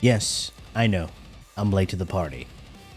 Yes, I know, I'm late to the party.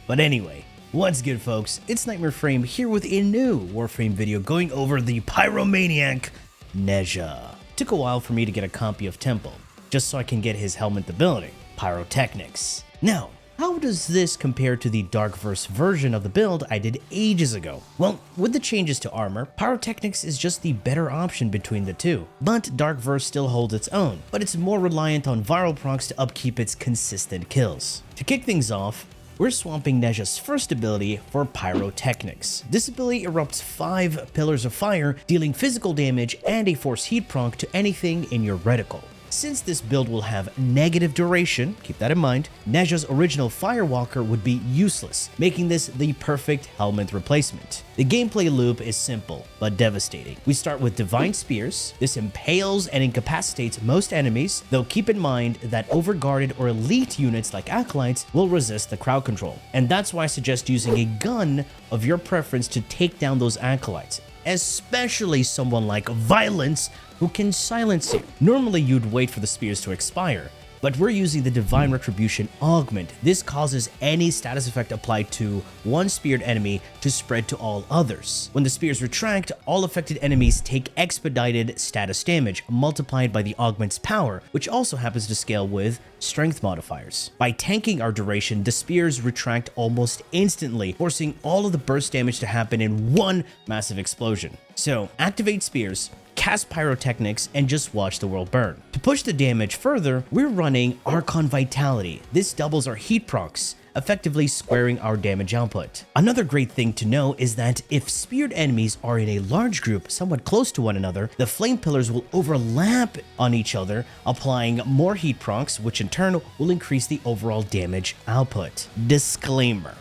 But anyway, what's good folks, it's Nightmare Frame here with a new Warframe video going over the Pyromaniac NEZHA. Took a while for me to get a copy of Temple, just so I can get his Helminth ability, Pyrotechnics. Now, how does this compare to the Darkverse version of the build I did ages ago? Well, with the changes to armor, Pyrotechnics is just the better option between the two. But Darkverse still holds its own, but it's more reliant on viral procs to upkeep its consistent kills. To kick things off, we're swapping NEZHA's first ability for Pyrotechnics. This ability erupts 5 pillars of fire, dealing physical damage and a force heat proc to anything in your reticle. Since this build will have negative duration, keep that in mind, NEZHA's original Firewalker would be useless, making this the perfect Helminth replacement. The gameplay loop is simple, but devastating. We start with Divine Spears. This impales and incapacitates most enemies, though keep in mind that overguarded or elite units like Acolytes will resist the crowd control. And that's why I suggest using a gun of your preference to take down those Acolytes, especially someone like Violence, who can silence you. Normally you'd wait for the spears to expire, but we're using the Divine Retribution Augment. This causes any status effect applied to one speared enemy to spread to all others. When the spears retract, all affected enemies take expedited status damage, multiplied by the Augment's power, which also happens to scale with strength modifiers. By tanking our duration, the spears retract almost instantly, forcing all of the burst damage to happen in one massive explosion. So, activate spears, cast Pyrotechnics, and just watch the world burn. To push the damage further, we're running Archon Vitality. This doubles our heat procs, effectively squaring our damage output. Another great thing to know is that if speared enemies are in a large group somewhat close to one another, the flame pillars will overlap on each other, applying more heat procs, which in turn will increase the overall damage output. Disclaimer: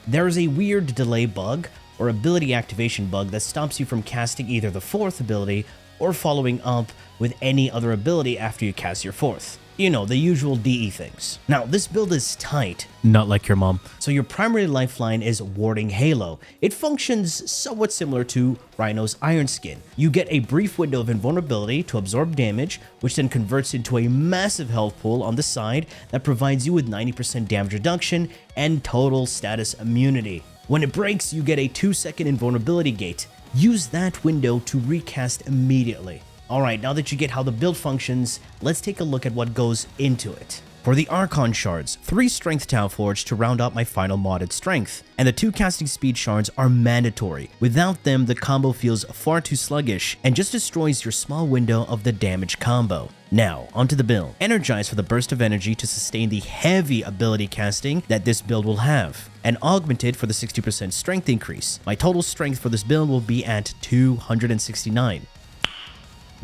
there is a weird delay bug or ability activation bug that stops you from casting either the 4th ability or following up with any other ability after you cast your 4th. You know, the usual DE things. Now, this build is tight, not like your mom. So your primary lifeline is Warding Halo. It functions somewhat similar to Rhino's Iron Skin. You get a brief window of invulnerability to absorb damage, which then converts into a massive health pool on the side that provides you with 90% damage reduction and total status immunity. When it breaks, you get a 2-second invulnerability gate. Use that window to recast immediately. Alright, now that you get how the build functions, let's take a look at what goes into it. For the Archon Shards, 3 Strength Tau Forged to round out my final modded strength, and the 2 Casting Speed Shards are mandatory. Without them, the combo feels far too sluggish and just destroys your small window of the damage combo. Now, onto the build. Energize for the burst of energy to sustain the heavy ability casting that this build will have, and augmented for the 60% strength increase. My total strength for this build will be at 269.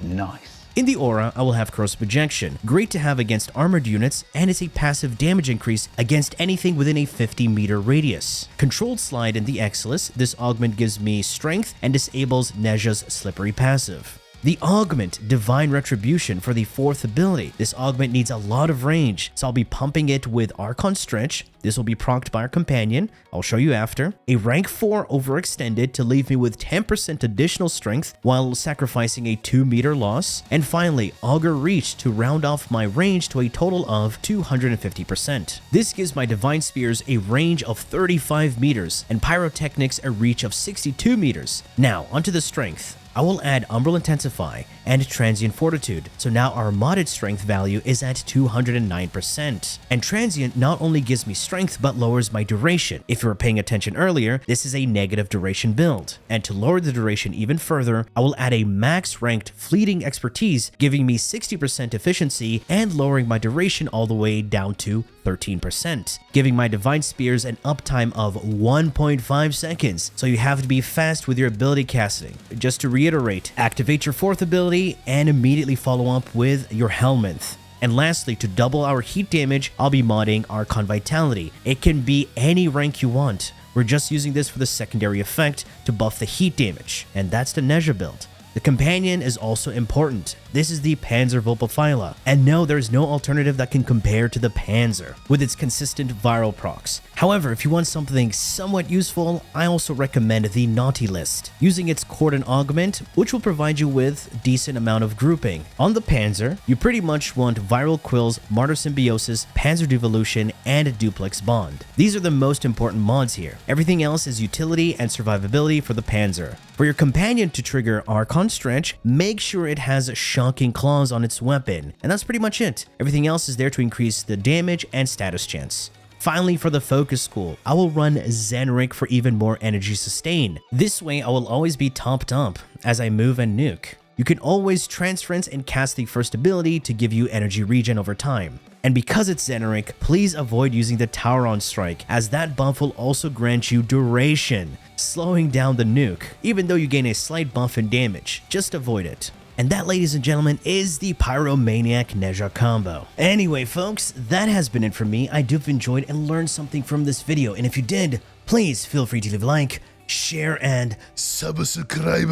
Nice. In the aura, I will have Corrosive Ejection, great to have against armored units, and it's a passive damage increase against anything within a 50-meter radius. Controlled Slide in the Exilus, this augment gives me strength and disables NEZHA's slippery passive. The Augment Divine Retribution for the 4th ability. This augment needs a lot of range, so I'll be pumping it with Archon Stretch. This will be procced by our companion. I'll show you after. A rank 4 overextended to leave me with 10% additional strength while sacrificing a 2-meter loss. And finally, Augur Reach to round off my range to a total of 250%. This gives my Divine Spears a range of 35 meters and Pyrotechnics a reach of 62 meters. Now, onto the strength. I will add Umbral Intensify and Transient Fortitude, so now our modded strength value is at 209%. And Transient not only gives me strength but lowers my duration. If you were paying attention earlier, this is a negative duration build. And to lower the duration even further, I will add a max ranked Fleeting Expertise, giving me 60% efficiency and lowering my duration all the way down to 13%, giving my Divine Spears an uptime of 1.5 seconds, so you have to be fast with your ability casting. Just to reiterate, activate your 4th ability and immediately follow up with your Helminth. And lastly, to double our heat damage, I'll be modding Archon Vitality. It can be any rank you want. We're just using this for the secondary effect to buff the heat damage, and that's the NEZHA build. The companion is also important. This is the Panzer Vulpaphyla, and no, there is no alternative that can compare to the Panzer, with its consistent viral procs. However, if you want something somewhat useful, I also recommend the Naughty List, using its Cordon Augment, which will provide you with a decent amount of grouping. On the Panzer, you pretty much want Viral Quills, Martyr Symbiosis, Panzer Devolution, and Duplex Bond. These are the most important mods here. Everything else is utility and survivability for the Panzer. For your companion to trigger Archon Stretch, make sure it has Shocking Claws on its weapon, and that's pretty much it. Everything else is there to increase the damage and status chance. Finally, for the focus school, I will run Xenric for even more energy sustain. This way, I will always be topped up as I move and nuke. You can always transference and cast the first ability to give you energy regen over time. And because it's Xenric, please avoid using the Tower on Strike, as that buff will also grant you duration, slowing down the nuke, even though you gain a slight buff in damage. Just avoid it. And that, ladies and gentlemen, is the Pyromaniac NEZHA combo. Anyway, folks, that has been it for me. I do have enjoyed and learned something from this video, and if you did, please feel free to leave a like, share, and subscribe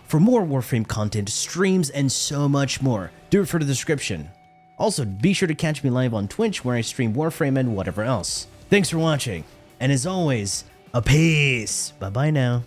for more Warframe content, streams, and so much more. Do refer to the description. Also, be sure to catch me live on Twitch, where I stream Warframe and whatever else. Thanks for watching, and as always, a peace. Bye-bye now.